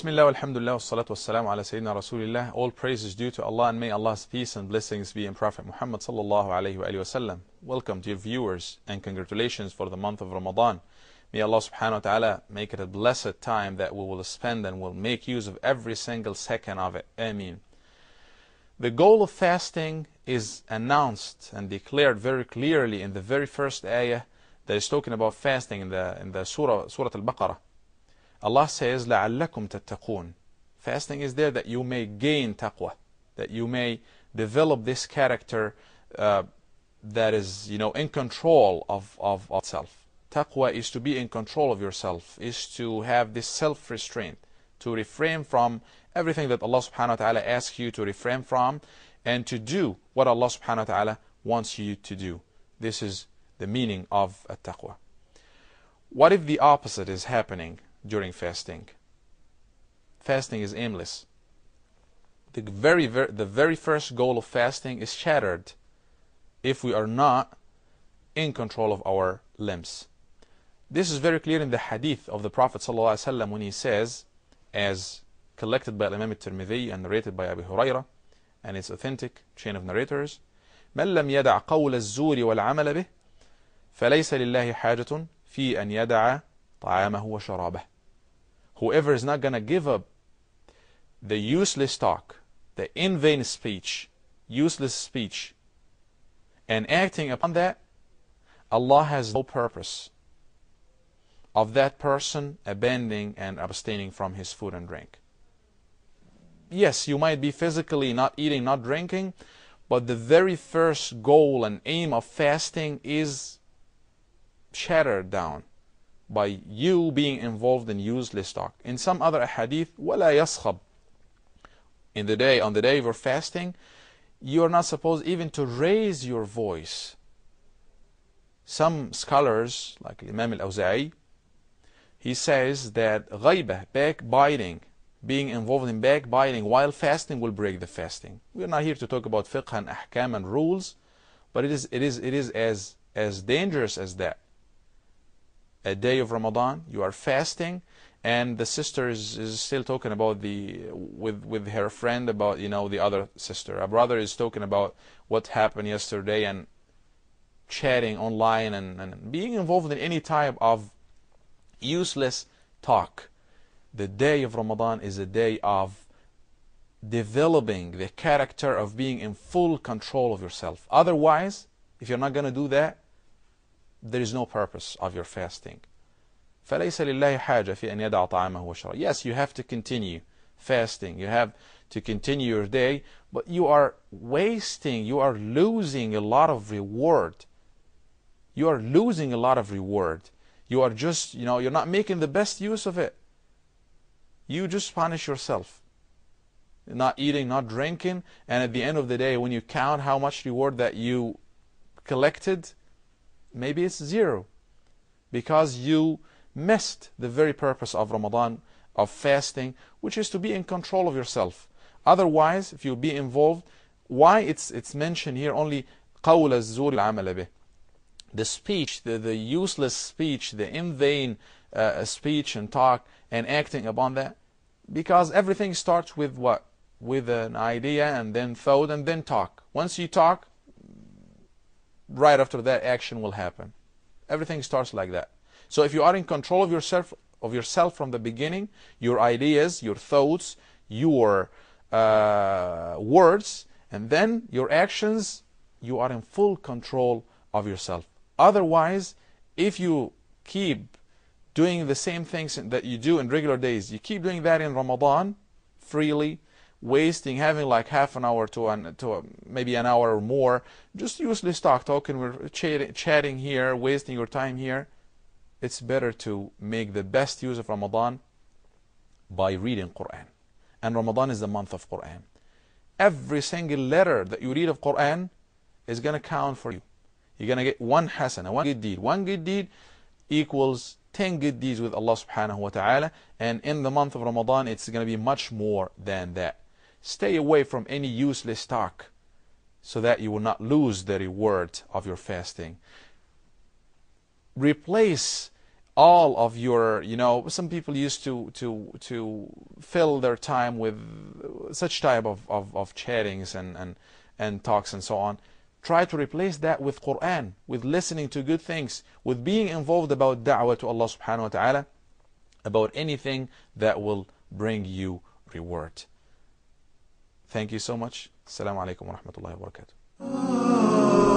Bismillah, alhamdulillah, wassalatu wassalamu ala Sayyidina Rasulillah. All praise is due to Allah, and may Allah's peace and blessings be in Prophet Muhammad sallallahu alayhi wa sallam. Welcome dear viewers and congratulations for the month of Ramadan. May Allah subhanahu wa ta'ala make it a blessed time that we will spend and will make use of every single second of it. Ameen. The goal of fasting is announced and declared very clearly in the very first ayah that is talking about fasting in the Surah Al-Baqarah. Allah says, لَعَلَّكُمْ تَتَّقُونَ. Fasting is there that you may gain taqwa, that you may develop this character that is, in control of itself. Taqwa is to be in control of yourself, is to have this self-restraint, to refrain from everything that Allah subhanahu wa ta'ala asks you to refrain from, and to do what Allah subhanahu wa ta'ala wants you to do. This is the meaning of taqwa. What if the opposite is happening during fasting? Fasting is aimless. The very first goal of fasting is shattered if we are not in control of our limbs. This is very clear in the hadith of the Prophet ﷺ when he says, as collected by Imam al-Tirmidhi and narrated by Abu Hurairah, and it's authentic chain of narrators, مَنْ لَمْ يَدَعْ قَوْلَ الزُّورِ وَالْعَمَلَ بِهِ فَلَيْسَ لِلَّهِ حَاجَةٌ فِي أَنْ يَدَعَ طَعَامَهُ وَشَرَابَهُ. Whoever is not going to give up the useless talk, the in vain speech, useless speech, and acting upon that, Allah has no purpose of that person abandoning and abstaining from his food and drink. Yes, you might be physically not eating, not drinking, but the very first goal and aim of fasting is shattered down by you being involved in useless talk. In some other hadith, وَلَا يَصْخَبْ. On the day of your fasting, you are not supposed even to raise your voice. Some scholars, like Imam al-Awza'i, he says that ghaibah, backbiting, being involved in backbiting while fasting will break the fasting. We are not here to talk about fiqh and ahkam and rules, but it is as dangerous as that. A day of Ramadan, you are fasting, and the sister is still talking about with her friend about the other sister. A brother is talking about what happened yesterday and chatting online and being involved in any type of useless talk. The day of Ramadan is a day of developing the character of being in full control of yourself. Otherwise, if you're not going to do that, there is no purpose of your fasting. فَلَيْسَ لِلَّهِ حَاجَةٌ فِي أَنْ يَدَعَ طَعَامَهُ وَشَرَابَهُ. Yes, you have to continue fasting. You have to continue your day, but you are wasting, you are losing a lot of reward. You are losing a lot of reward. You are just, you're not making the best use of it. You just punish yourself. Not eating, not drinking, and at the end of the day, when you count how much reward that you collected, maybe it's zero, because you missed the very purpose of Ramadan, of fasting, which is to be in control of yourself. Otherwise, if you be involved, why it's mentioned here only قَوْلَ الزُّورِ الْعَمَلَ بِهِ, the speech, the useless speech, the in vain speech and talk and acting upon that, because everything starts with what? With an idea and then thought and then talk. Once you talk, right after that action will happen. Everything starts like that. So if you are in control of yourself from the beginning, your ideas, your thoughts, your words, and then your actions, you are in full control of yourself. Otherwise, if you keep doing the same things that you do in regular days, you keep doing that in Ramadan freely, wasting, having like half an hour to maybe an hour or more, just useless talking, we're chatting here, wasting your time here. It's better to make the best use of Ramadan by reading Quran. And Ramadan is the month of Quran. Every single letter that you read of Quran is going to count for you. You're going to get one hasana, one good deed. One good deed equals 10 good deeds with Allah subhanahu wa ta'ala. And in the month of Ramadan, it's going to be much more than that. Stay away from any useless talk so that you will not lose the reward of your fasting. Replace all of your, some people used to fill their time with such type of chattings and talks and so on. Try to replace that with Quran, with listening to good things, with being involved about da'wah to Allah subhanahu wa ta'ala, about anything that will bring you reward. Thank you so much. Assalamu alaikum wa rahmatullahi wa barakatuh.